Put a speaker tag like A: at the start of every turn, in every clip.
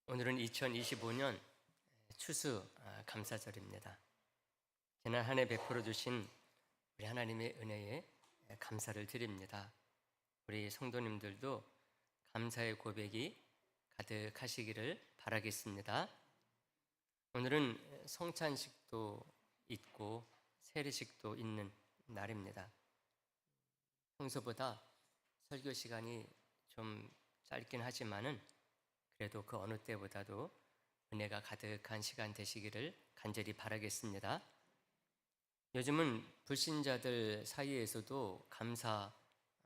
A: 오늘은 2025년 추수 감사절입니다. 지난 한 해 베풀어 주신 우리 하나님의 은혜에 감사를 드립니다. 우리 성도님들도 감사의 고백이 가득하시기를 바라겠습니다. 오늘은 성찬식도 있고 세례식도 있는 날입니다. 평소보다 설교 시간이 좀 짧긴 하지만은 그래도 그 어느 때보다도 은혜가 가득한 시간 되시기를 간절히 바라겠습니다. 요즘은 불신자들 사이에서도 감사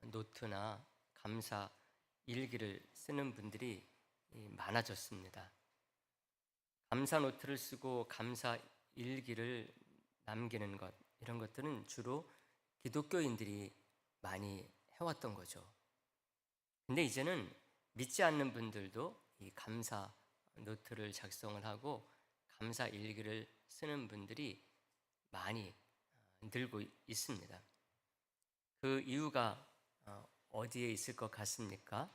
A: 노트나 감사 일기를 쓰는 분들이 많아졌습니다. 감사 노트를 쓰고 감사 일기를 남기는 것, 이런 것들은 주로 기독교인들이 많이 해왔던 거죠. 근데 이제는 믿지 않는 분들도 이 감사 노트를 작성을 하고 감사 일기를 쓰는 분들이 많이 늘고 있습니다. 그 이유가 어디에 있을 것 같습니까?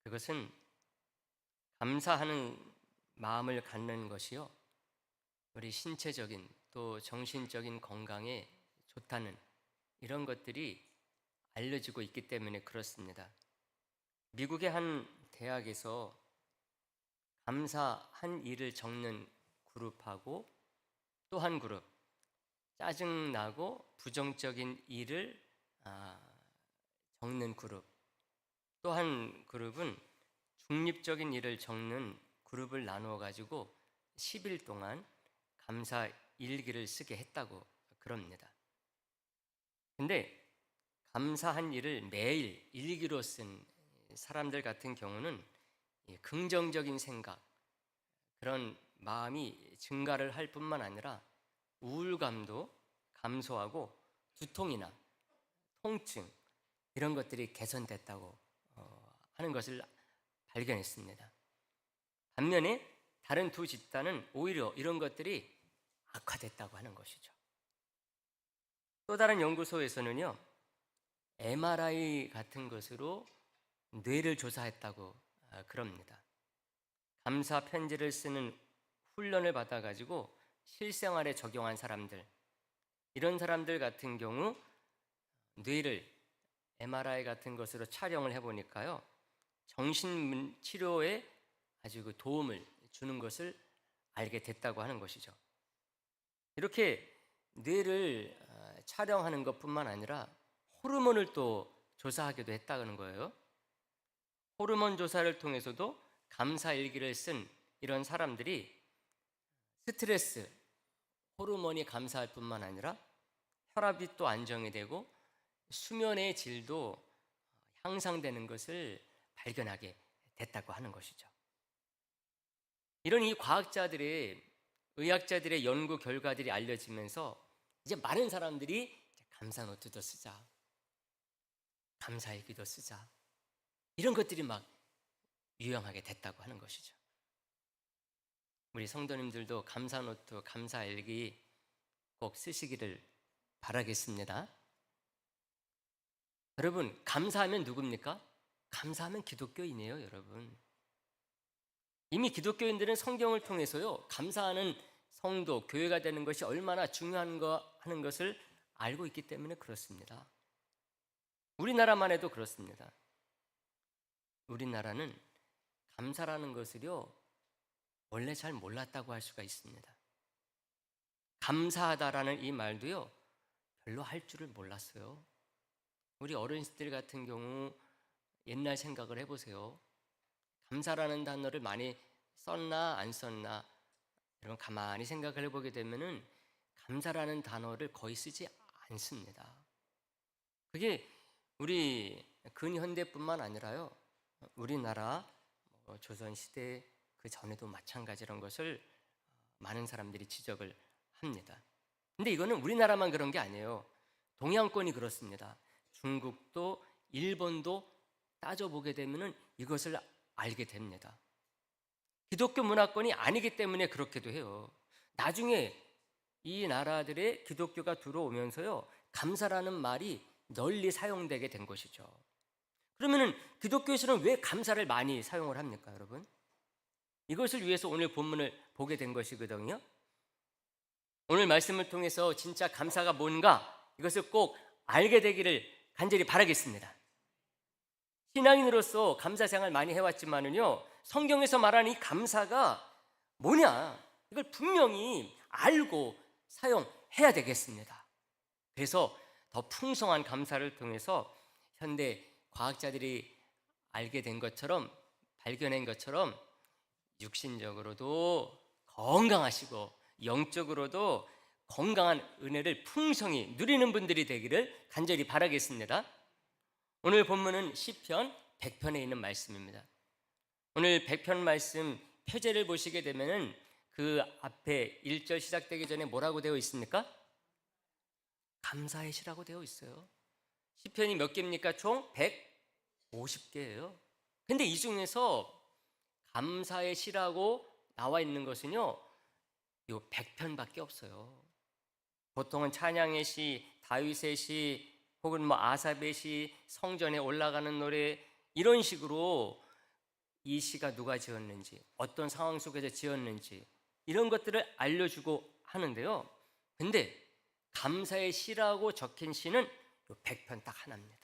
A: 그것은 감사하는 마음을 갖는 것이요, 우리 신체적인 또 정신적인 건강에 좋다는 이런 것들이 알려지고 있기 때문에 그렇습니다. 미국의 한 대학에서 감사한 일을 적는 그룹하고 또 한 그룹, 짜증나고 부정적인 일을 적는 그룹, 또 한 그룹은 중립적인 일을 적는 그룹을 나누어 가지고 10일 동안 감사 일기를 쓰게 했다고 그럽니다. 근데 감사한 일을 매일 일기로 쓴 사람들 같은 경우는 긍정적인 생각, 그런 마음이 증가를 할 뿐만 아니라 우울감도 감소하고 두통이나 통증 이런 것들이 개선됐다고 하는 것을 발견했습니다. 반면에 다른 두 집단은 오히려 이런 것들이 악화됐다고 하는 것이죠. 또 다른 연구소에서는요, MRI 같은 것으로 뇌를 조사했다고 그럽니다. 감사 편지를 쓰는 훈련을 받아가지고 실생활에 적용한 사람들, 이런 사람들 같은 경우 뇌를 MRI 같은 것으로 촬영을 해보니까요, 정신치료에 아주 그 도움을 주는 것을 알게 됐다고 하는 것이죠. 이렇게 뇌를 촬영하는 것뿐만 아니라 호르몬을 또 조사하기도 했다는 거예요. 호르몬 조사를 통해서도 감사 일기를 쓴 이런 사람들이 스트레스, 호르몬이 감사할 뿐만 아니라 혈압이 또 안정이 되고 수면의 질도 향상되는 것을 발견하게 됐다고 하는 것이죠. 이런 이 과학자들의, 의학자들의 연구 결과들이 알려지면서 이제 많은 사람들이 감사 노트도 쓰자, 감사 일기도 쓰자, 이런 것들이 막 유행하게 됐다고 하는 것이죠. 우리 성도님들도 감사 노트, 감사 일기 꼭 쓰시기를 바라겠습니다. 여러분, 감사하면 누굽니까? 감사하면 기독교인이에요, 여러분. 이미 기독교인들은 성경을 통해서요, 감사하는 성도, 교회가 되는 것이 얼마나 중요한가 하는 것을 알고 있기 때문에 그렇습니다. 우리나라만 해도 그렇습니다. 우리나라는 감사라는 것을요, 원래 잘 몰랐다고 할 수가 있습니다. 감사하다라는 이 말도요, 별로 할 줄을 몰랐어요. 우리 어른들 같은 경우 옛날 생각을 해보세요. 감사라는 단어를 많이 썼나 안 썼나, 여러분 가만히 생각을 해보게 되면은 감사라는 단어를 거의 쓰지 않습니다. 그게 우리 근현대뿐만 아니라요, 우리나라 조선시대 그 전에도 마찬가지라는 것을 많은 사람들이 지적을 합니다. 근데 이거는 우리나라만 그런 게 아니에요. 동양권이 그렇습니다. 중국도 일본도 따져보게 되면 이것을 알게 됩니다. 기독교 문화권이 아니기 때문에 그렇게도 해요. 나중에 이 나라들의 기독교가 들어오면서요, 감사라는 말이 널리 사용되게 된 것이죠. 그러면 기독교에서는 왜 감사를 많이 사용을 합니까, 여러분? 이것을 위해서 오늘 본문을 보게 된 것이거든요. 오늘 말씀을 통해서 진짜 감사가 뭔가 이것을 꼭 알게 되기를 간절히 바라겠습니다. 신앙인으로서 감사 생활 많이 해왔지만은요, 성경에서 말하는 이 감사가 뭐냐, 이걸 분명히 알고 사용해야 되겠습니다. 그래서 더 풍성한 감사를 통해서 현대 과학자들이 알게 된 것처럼, 발견한 것처럼 육신적으로도 건강하시고 영적으로도 건강한 은혜를 풍성히 누리는 분들이 되기를 간절히 바라겠습니다. 오늘 본문은 시편 100편에 있는 말씀입니다. 오늘 100편 말씀 표제를 보시게 되면은 그 앞에 1절 시작되기 전에 뭐라고 되어 있습니까? 감사의 시라고 되어 있어요. 시편이 몇 개입니까? 총 150개예요. 근데 이 중에서 감사의 시라고 나와 있는 것은요, 요 100편밖에 없어요. 보통은 찬양의 시, 다윗의 시, 혹은 뭐 아삽의 시, 성전에 올라가는 노래, 이런 식으로 이 시가 누가 지었는지, 어떤 상황 속에서 지었는지 이런 것들을 알려주고 하는데요. 근데 감사의 시라고 적힌 시는 요 100편 딱 하나입니다.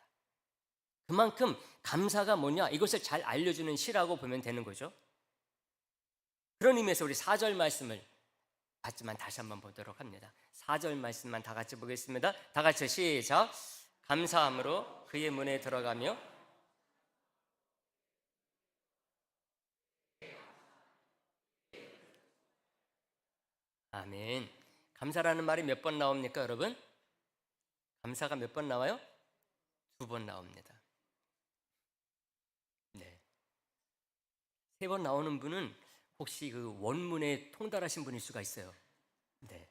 A: 그만큼 감사가 뭐냐, 이것을 잘 알려주는 시라고 보면 되는 거죠. 그런 의미에서 우리 4절 말씀을 봤지만 다시 한번 보도록 합니다. 4절 말씀만 다 같이 보겠습니다. 다 같이 시작. 감사함으로 그의 문에 들어가며 아멘. 감사라는 말이 몇 번 나옵니까, 여러분? 감사가 몇 번 나와요? 2번 나옵니다. 네. 3번 나오는 분은 혹시 그 원문에 통달하신 분일 수가 있어요. 네.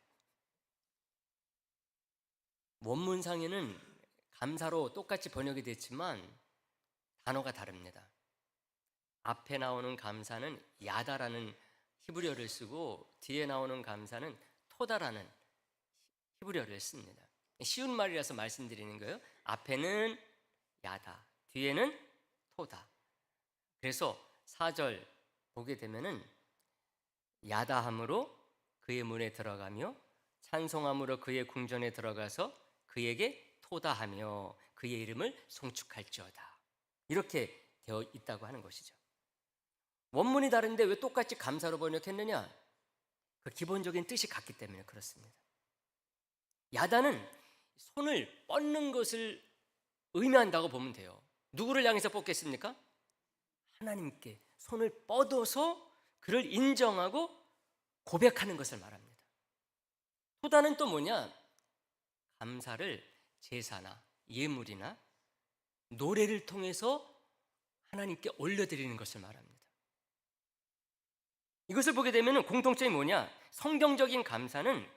A: 원문상에는 감사로 똑같이 번역이 됐지만 단어가 다릅니다. 앞에 나오는 감사는 야다라는 히브리어를 쓰고 뒤에 나오는 감사는 토다라는 히브리어를 씁니다. 쉬운 말이라서 말씀드리는 거예요. 앞에는 야다, 뒤에는 토다. 그래서 4절 보게 되면은 야다함으로 그의 문에 들어가며 찬송함으로 그의 궁전에 들어가서 그에게 토다하며 그의 이름을 송축할지어다, 이렇게 되어 있다고 하는 것이죠. 원문이 다른데 왜 똑같이 감사로 번역했느냐? 그 기본적인 뜻이 같기 때문에 그렇습니다. 야다는 손을 뻗는 것을 의미한다고 보면 돼요. 누구를 향해서 뻗겠습니까? 하나님께 손을 뻗어서 그를 인정하고 고백하는 것을 말합니다. 토다는 또 뭐냐? 감사를 제사나 예물이나 노래를 통해서 하나님께 올려드리는 것을 말합니다. 이것을 보게 되면 공통점이 뭐냐? 성경적인 감사는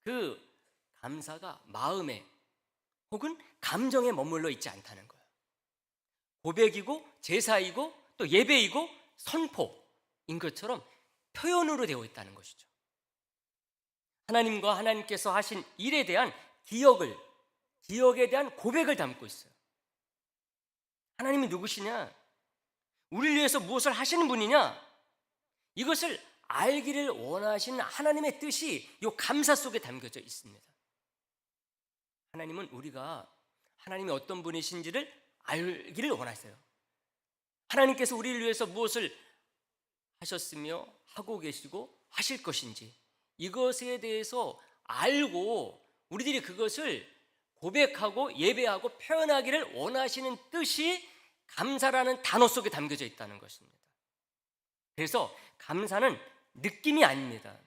A: 그 감사가 마음에 혹은 감정에 머물러 있지 않다는 거예요. 고백이고 제사이고 또 예배이고 선포인 것처럼 표현으로 되어 있다는 것이죠. 하나님과 하나님께서 하신 일에 대한 기억에 대한 고백을 담고 있어요. 하나님이 누구시냐? 우리를 위해서 무엇을 하시는 분이냐? 이것을 알기를 원하시는 하나님의 뜻이 이 감사 속에 담겨져 있습니다. 하나님은 우리가 하나님이 어떤 분이신지를 알기를 원하세요. 하나님께서 우리를 위해서 무엇을 하셨으며 하고 계시고 하실 것인지 이것에 대해서 알고 우리들이 그것을 고백하고 예배하고 표현하기를 원하시는 뜻이 감사라는 단어 속에 담겨져 있다는 것입니다. 그래서 감사는 느낌이 아닙니다.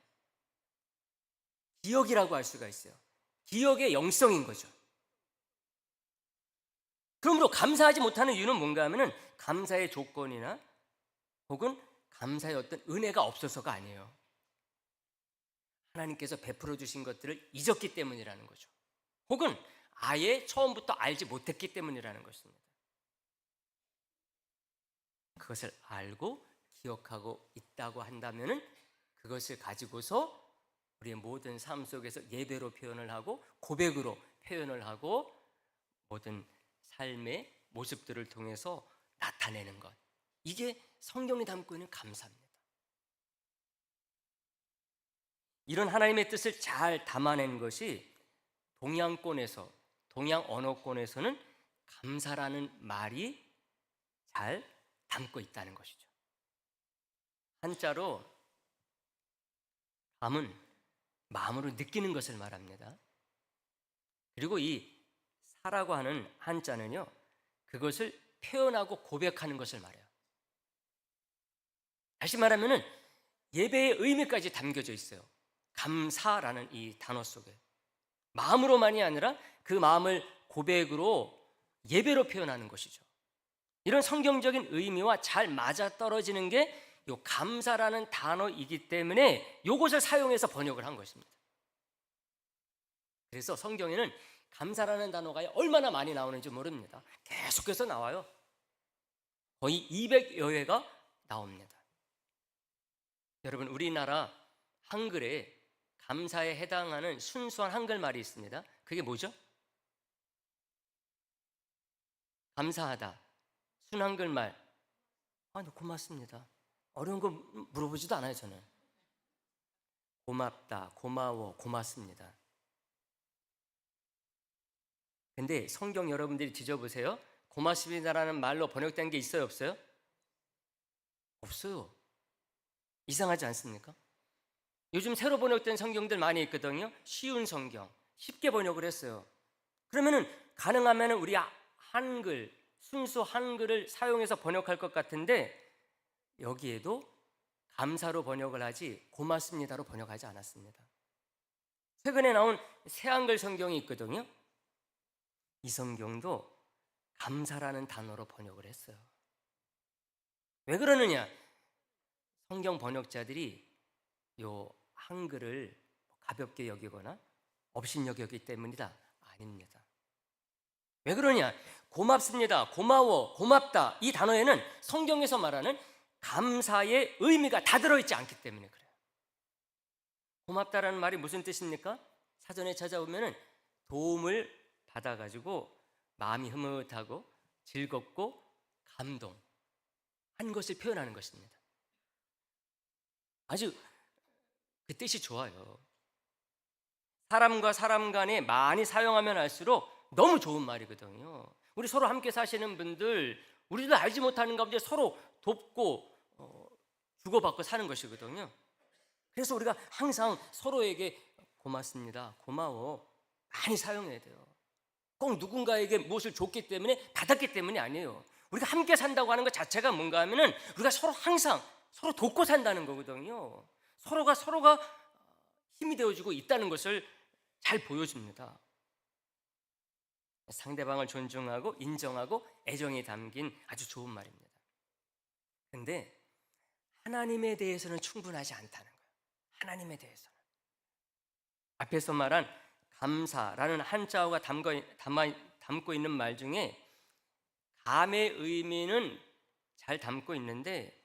A: 기억이라고 할 수가 있어요. 기억의 영성인 거죠. 그러므로 감사하지 못하는 이유는 뭔가 하면은 감사의 조건이나 혹은 감사의 어떤 은혜가 없어서가 아니에요. 하나님께서 베풀어 주신 것들을 잊었기 때문이라는 거죠. 혹은 아예 처음부터 알지 못했기 때문이라는 것입니다. 그것을 알고 기억하고 있다고 한다면은 그것을 가지고서 우리의 모든 삶 속에서 예배로 표현을 하고 고백으로 표현을 하고 모든 삶의 모습들을 통해서 나타내는 것, 이게 성경이 담고 있는 감사입니다. 이런 하나님의 뜻을 잘 담아낸 것이 동양권에서, 동양 언어권에서는 감사라는 말이 잘 담고 있다는 것이죠. 한자로 감은 마음으로 느끼는 것을 말합니다. 그리고 이 사라고 하는 한자는요, 그것을 표현하고 고백하는 것을 말해요. 다시 말하면은 예배의 의미까지 담겨져 있어요. 감사라는 이 단어 속에. 마음으로만이 아니라 그 마음을 고백으로 예배로 표현하는 것이죠. 이런 성경적인 의미와 잘 맞아떨어지는 게 이 감사라는 단어이기 때문에 이것을 사용해서 번역을 한 것입니다. 그래서 성경에는 감사라는 단어가 얼마나 많이 나오는지 모릅니다. 계속해서 나와요. 거의 200여 회가 나옵니다. 여러분, 우리나라 한글에 감사에 해당하는 순수한 한글말이 있습니다. 그게 뭐죠? 감사하다. 순한글말. 고맙습니다. 어려운 거 물어보지도 않아요, 저는. 고맙다, 고마워, 고맙습니다. 근데 성경 여러분들이 뒤져보세요. 고맙습니다라는 말로 번역된 게 있어요, 없어요? 없어요. 이상하지 않습니까? 요즘 새로 번역된 성경들 많이 있거든요. 쉬운 성경, 쉽게 번역을 했어요. 그러면은 가능하면 우리 한글, 순수 한글을 사용해서 번역할 것 같은데 여기에도 감사로 번역을 하지 고맙습니다로 번역하지 않았습니다. 최근에 나온 새한글 성경이 있거든요. 이 성경도 감사라는 단어로 번역을 했어요. 왜 그러느냐? 성경 번역자들이 요 한글을 가볍게 여기거나 업신여기 여기기 때문이다? 아닙니다. 왜 그러냐? 고맙습니다, 고마워, 고맙다, 이 단어에는 성경에서 말하는 감사의 의미가 다 들어있지 않기 때문에 그래요. 고맙다라는 말이 무슨 뜻입니까? 사전에 찾아보면 도움을 받아가지고 마음이 흐뭇하고 즐겁고 감동한 것을 표현하는 것입니다. 아주 그 뜻이 좋아요. 사람과 사람 간에 많이 사용하면 할수록 너무 좋은 말이거든요. 우리 서로 함께 사시는 분들, 우리도 알지 못하는 가운데 서로 돕고 주고받고 사는 것이거든요. 그래서 우리가 항상 서로에게 고맙습니다, 고마워 많이 사용해야 돼요. 꼭 누군가에게 무엇을 줬기 때문에 받았기 때문이 아니에요. 우리가 함께 산다고 하는 것 자체가 뭔가 하면은 우리가 서로 항상 서로 돕고 산다는 거거든요. 서로가 힘이 되어주고 있다는 것을 잘 보여줍니다. 상대방을 존중하고 인정하고 애정이 담긴 아주 좋은 말입니다. 그런데 하나님에 대해서는 충분하지 않다는 거예요. 하나님에 대해서는 앞에서 말한 감사라는 한자어가 담고 있는 말 중에 감의 의미는 잘 담고 있는데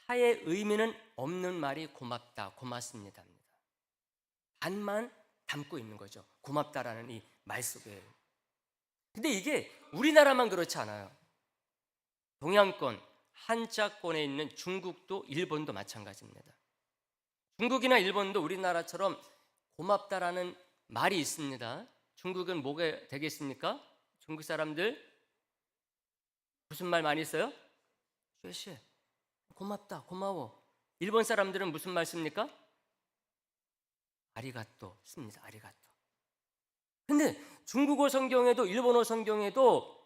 A: 사의 의미는 없는 말이 고맙다, 고맙습니다입니다. 반만 담고 있는 거죠. 고맙다라는 이 말 속에. 근데 이게 우리나라만 그렇지 않아요. 동양권, 한자권에 있는 중국도 일본도 마찬가지입니다. 중국이나 일본도 우리나라처럼 고맙다라는 말이 있습니다. 중국은 뭐가 되겠습니까? 중국 사람들 무슨 말 많이 써요? 쉐쉐, 고맙다, 고마워. 일본 사람들은 무슨 말 씁니까? 아리가또 씁니다. 아리가또. 근데 중국어 성경에도 일본어 성경에도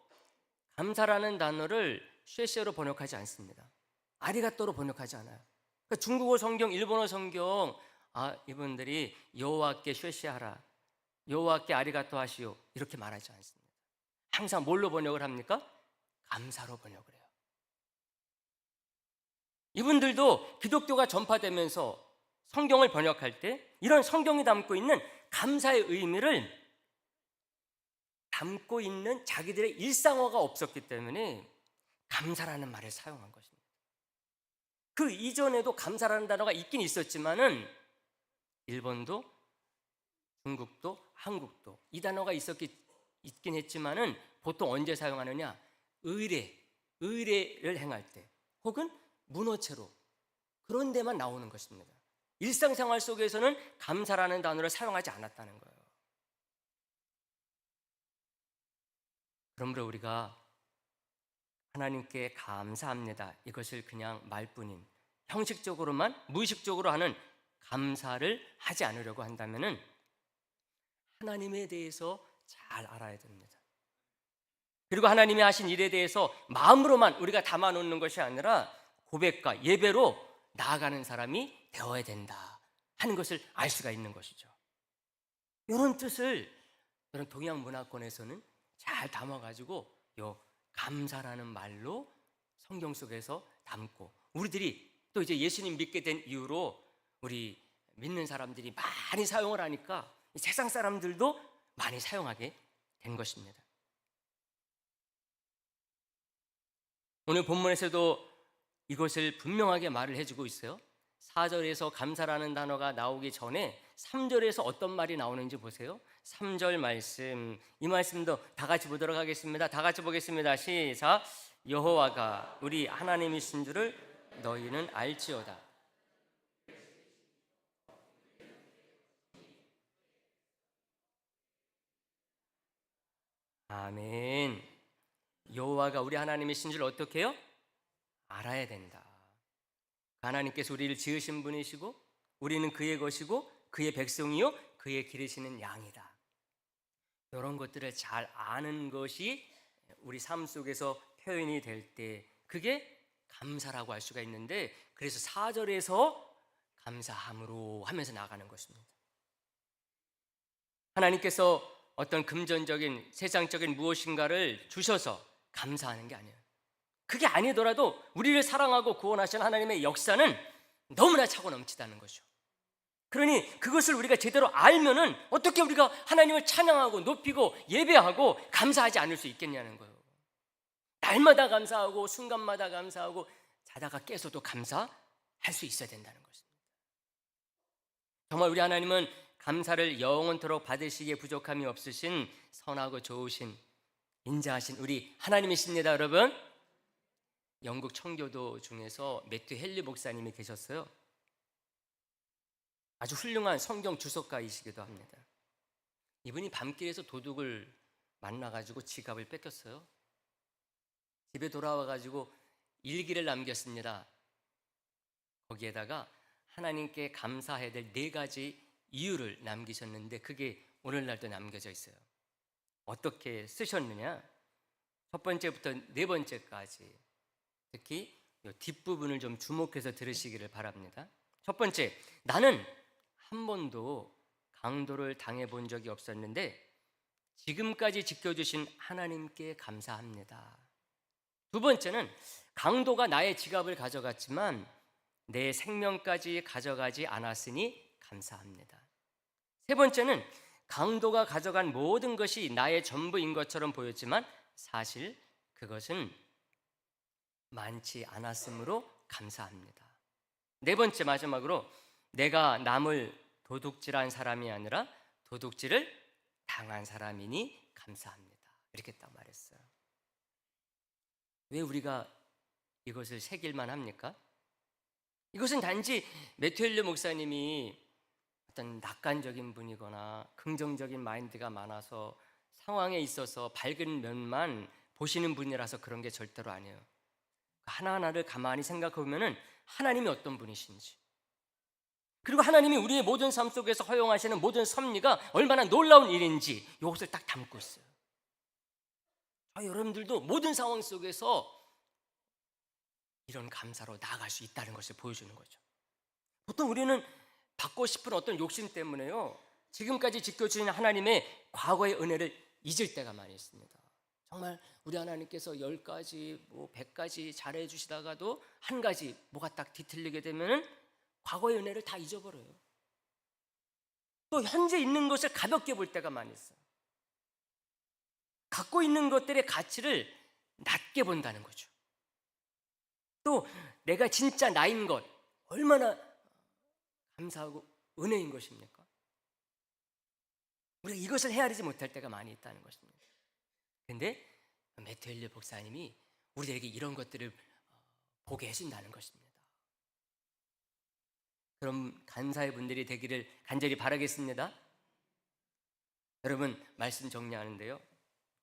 A: 감사라는 단어를 쉐쉐로 번역하지 않습니다. 아리가또로 번역하지 않아요. 그러니까 중국어 성경, 일본어 성경 이분들이 여호와께 쉐쉐하라, 여호와께 아리가또 하시오 이렇게 말하지 않습니다. 항상 뭘로 번역을 합니까? 감사로 번역을 해요. 이분들도 기독교가 전파되면서 성경을 번역할 때 이런 성경이 담고 있는 감사의 의미를 담고 있는 자기들의 일상어가 없었기 때문에 감사라는 말을 사용한 것입니다. 그 이전에도 감사라는 단어가 있긴 있었지만은 일본도 중국도 한국도 이 단어가 있긴 했지만은 보통 언제 사용하느냐? 의례를 행할 때 혹은 문어체로 그런 데만 나오는 것입니다. 일상생활 속에서는 감사라는 단어를 사용하지 않았다는 거예요. 그러므로 우리가 하나님께 감사합니다, 이것을 그냥 말뿐인 형식적으로만 무의식적으로 하는 감사를 하지 않으려고 한다면 하나님에 대해서 잘 알아야 됩니다. 그리고 하나님이 하신 일에 대해서 마음으로만 우리가 담아놓는 것이 아니라 고백과 예배로 나아가는 사람이 되어야 된다 하는 것을 알 수가 있는 것이죠. 이런 뜻을 이런 동양 문화권에서는 잘 담아가지고 요 감사라는 말로 성경 속에서 담고, 우리들이 또 이제 예수님 믿게 된 이후로 우리 믿는 사람들이 많이 사용을 하니까 세상 사람들도 많이 사용하게 된 것입니다. 오늘 본문에서도 이것을 분명하게 말을 해주고 있어요. 4절에서 감사라는 단어가 나오기 전에 3절에서 어떤 말이 나오는지 보세요. 3절 말씀, 이 말씀도 다 같이 보도록 하겠습니다. 다 같이 보겠습니다. 시작. 여호와가 우리 하나님이신 줄을 너희는 알지어다. 아멘. 여호와가 우리 하나님이신 줄 어떻게 해요? 알아야 된다. 하나님께서 우리를 지으신 분이시고 우리는 그의 것이고 그의 백성이요 그의 기르시는 양이다. 이런 것들을 잘 아는 것이 우리 삶 속에서 표현이 될 때 그게 감사라고 할 수가 있는데, 그래서 4절에서 감사함으로 하면서 나가는 것입니다. 하나님께서 어떤 금전적인 세상적인 무엇인가를 주셔서 감사하는 게 아니에요. 그게 아니더라도 우리를 사랑하고 구원하신 하나님의 역사는 너무나 차고 넘치다는 거죠. 그러니 그것을 우리가 제대로 알면은 어떻게 우리가 하나님을 찬양하고 높이고 예배하고 감사하지 않을 수 있겠냐는 거예요. 날마다 감사하고 순간마다 감사하고 자다가 깨서도 감사할 수 있어야 된다는 것입니다. 정말 우리 하나님은 감사를 영원토록 받으시기에 부족함이 없으신 선하고 좋으신 인자하신 우리 하나님이십니다. 여러분, 영국 청교도 중에서 매튜 헨리 목사님이 계셨어요. 아주 훌륭한 성경 주석가이시기도 합니다. 이분이 밤길에서 도둑을 만나가지고 지갑을 뺏겼어요. 집에 돌아와가지고 일기를 남겼습니다. 거기에다가 하나님께 감사해야 될 4가지 이유를 남기셨는데 그게 오늘날도 남겨져 있어요. 어떻게 쓰셨느냐? 첫 번째부터 4번째까지 특히 이 뒷부분을 좀 주목해서 들으시기를 바랍니다. 첫 번째, 나는 한 번도 강도를 당해본 적이 없었는데 지금까지 지켜주신 하나님께 감사합니다. 두 번째는 강도가 나의 지갑을 가져갔지만 내 생명까지 가져가지 않았으니 감사합니다. 세 번째는 강도가 가져간 모든 것이 나의 전부인 것처럼 보였지만 사실 그것은 많지 않았으므로 감사합니다. 네 번째, 마지막으로 내가 남을 도둑질한 사람이 아니라 도둑질을 당한 사람이니 감사합니다. 이렇게 딱 말했어요. 왜 우리가 이것을 새길만 합니까? 이것은 단지 매튜 헨리 목사님이 어떤 낙관적인 분이거나 긍정적인 마인드가 많아서 상황에 있어서 밝은 면만 보시는 분이라서 그런 게 절대로 아니에요. 하나하나를 가만히 생각해 보면은 하나님이 어떤 분이신지, 그리고 하나님이 우리의 모든 삶 속에서 허용하시는 모든 섭리가 얼마나 놀라운 일인지 이것을 딱 담고 있어요. 여러분들도 모든 상황 속에서 이런 감사로 나아갈 수 있다는 것을 보여주는 거죠. 보통 우리는 받고 싶은 어떤 욕심 때문에요, 지금까지 지켜주신 하나님의 과거의 은혜를 잊을 때가 많이 있습니다. 정말 우리 하나님께서 10가지, 100가지 잘해 주시다가도 한 가지 뭐가 딱 뒤틀리게 되면 과거의 은혜를 다 잊어버려요. 또 현재 있는 것을 가볍게 볼 때가 많이 있어요. 갖고 있는 것들의 가치를 낮게 본다는 거죠. 또 내가 진짜 나인 것 얼마나 감사하고 은혜인 것입니까? 우리가 이것을 헤아리지 못할 때가 많이 있다는 것입니다. 그런데 매튜 헨리 목사님이 우리에게 이런 것들을 보게 해준다는 것입니다. 그런 감사의 분들이 되기를 간절히 바라겠습니다. 여러분, 말씀 정리하는데요,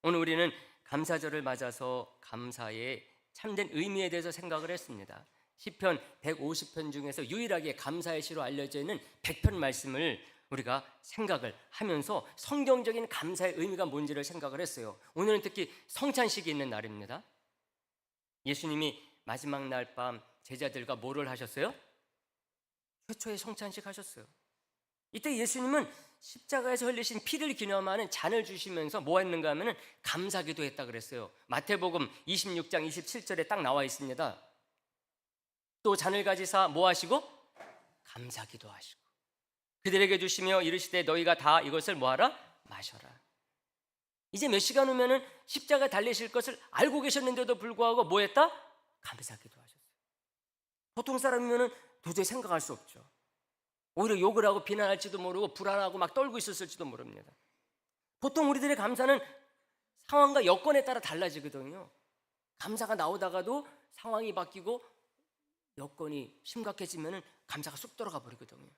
A: 오늘 우리는 감사절을 맞아서 감사의 참된 의미에 대해서 생각을 했습니다. 시편 150편 중에서 유일하게 감사의 시로 알려져 있는 100편 말씀을 우리가 생각을 하면서 성경적인 감사의 의미가 뭔지를 생각을 했어요. 오늘은 특히 성찬식이 있는 날입니다. 예수님이 마지막 날 밤 제자들과 뭐를 하셨어요? 최초의 성찬식 하셨어요. 이때 예수님은 십자가에서 흘리신 피를 기념하는 잔을 주시면서 뭐 했는가 하면 감사기도 했다 그랬어요. 마태복음 26장 27절에 딱 나와 있습니다. 또 잔을 가지사 뭐 하시고? 감사기도 하시고 그들에게 주시며 이르시되 너희가 다 이것을 뭐하라? 마셔라. 이제 몇 시간 후면은 십자가 달리실 것을 알고 계셨는데도 불구하고 뭐 했다? 감사기도 하셨어요. 보통 사람이면은 도저히 생각할 수 없죠. 오히려 욕을 하고 비난할지도 모르고 불안하고 막 떨고 있었을지도 모릅니다. 보통 우리들의 감사는 상황과 여건에 따라 달라지거든요. 감사가 나오다가도 상황이 바뀌고 여건이 심각해지면 감사가 쑥 들어가 버리거든요.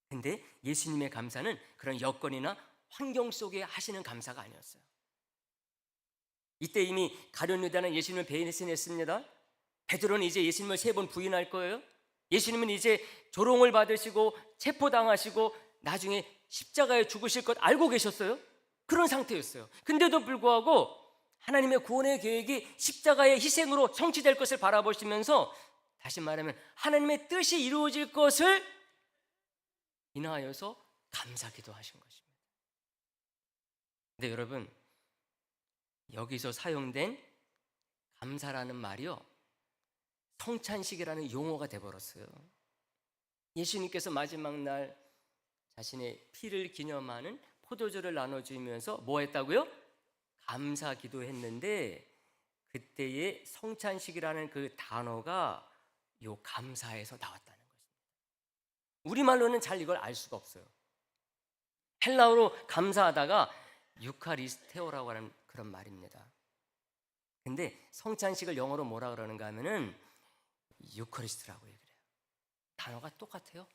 A: 근데 예수님의 감사는 그런 여건이나 환경 속에 하시는 감사가 아니었어요. 이때 이미 가룟 유다는 예수님을 배신했습니다. 베드로는 이제 예수님을 3번 부인할 거예요. 예수님은 이제 조롱을 받으시고 체포당하시고 나중에 십자가에 죽으실 것 알고 계셨어요. 그런 상태였어요. 근데도 불구하고 하나님의 구원의 계획이 십자가의 희생으로 성취될 것을 바라보시면서, 다시 말하면 하나님의 뜻이 이루어질 것을 인하여서 감사기도 하신 것입니다. 근데 여러분, 여기서 사용된 감사라는 말이요, 성찬식이라는 용어가 되어버렸어요. 예수님께서 마지막 날 자신의 피를 기념하는 포도주를 나눠주면서 뭐 했다고요? 감사 기도했는데 그때의 성찬식이라는 그 단어가 요 감사에서 나왔다는 것입니다. 우리말로는 잘 이걸 알 수가 없어요. 헬라어로 감사하다가 유카리스테오라고 하는 그런 말입니다. 근데 성찬식을 영어로 뭐라 그러는가 하면은 유카리스트라고 얘기를 해요. 단어가 똑같아요.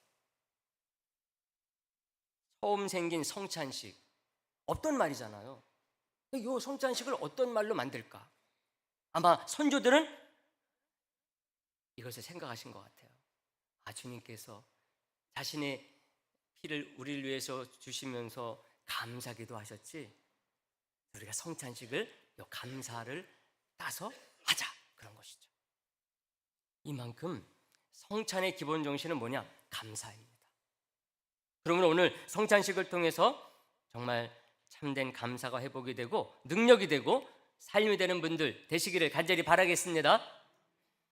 A: 처음 생긴 성찬식, 없던 말이잖아요. 이 성찬식을 어떤 말로 만들까? 아마 선조들은 이것을 생각하신 것 같아요. 주님께서 자신의 피를 우리를 위해서 주시면서 감사기도 하셨지, 우리가 성찬식을 이 감사를 따서 하자, 그런 것이죠. 이만큼 성찬의 기본 정신은 뭐냐? 감사입니다. 그러면 오늘 성찬식을 통해서 정말 참된 감사가 회복이 되고 능력이 되고 삶이 되는 분들 되시기를 간절히 바라겠습니다.